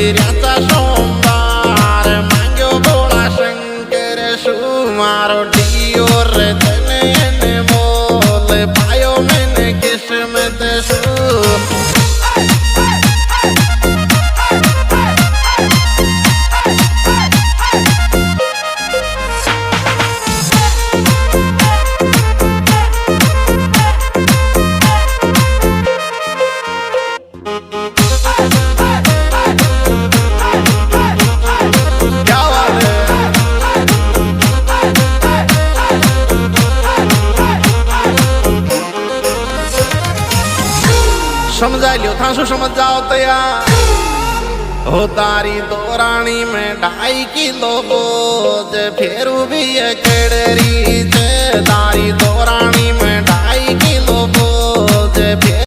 शिशिराचा सोमवार मांग्यो भोळा शंकर शू मारो डियोर तने मोल पायो मैंने किस्मत शू समझा लियो था समझ जाओ तया हो तारी दौरानी में 2.5 किलो बोझ फेरू भी है केड़री तारी दौरानी में